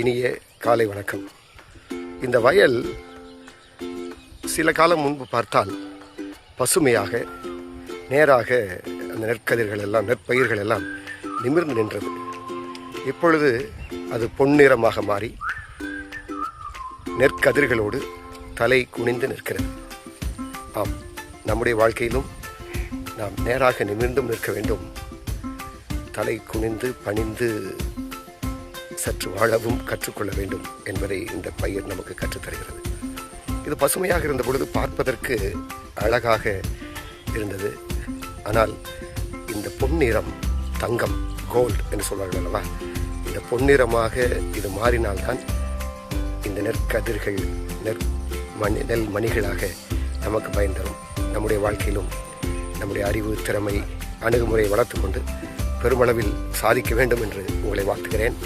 இனிய காலை வணக்கம். இந்த வயல் சில காலம் முன்பு பார்த்தால் பசுமையாக நேராக அந்த நெற்கதிர்கள் எல்லாம் நெற்பயிர்கள் எல்லாம் நிமிர்ந்து நின்றது. இப்பொழுது அது பொன்னிறமாக மாறி நெற்கதிர்களோடு தலை குனிந்து நிற்கிறது. ஆம், நம்முடைய வாழ்க்கையிலும் நாம் நேராக நிமிர்ந்தும் நிற்க வேண்டும், தலை குனிந்து பணிந்து சற்று வாழவும் கற்றுக்கொள்ள வேண்டும் என்பதை இந்த பயிர் நமக்கு கற்றுத்தருகிறது. இது பசுமையாக இருந்த பொழுது பார்ப்பதற்கு அழகாக இருந்தது. ஆனால் இந்த பொன்னிறம், தங்கம், கோல்டு என்று சொல்வார்கள் அல்லவா, இந்த பொன்னிறமாக இது மாறினால்தான் இந்த நெற்கதிர்கள் நெல் மணிகளாக நமக்கு பயன் தரும். நம்முடைய வாழ்க்கையிலும் நம்முடைய அறிவு, திறமை, அணுகுமுறையை வளர்த்து கொண்டு பெருமளவில் சாதிக்க வேண்டும் என்று உங்களை வாழ்த்துகிறேன்.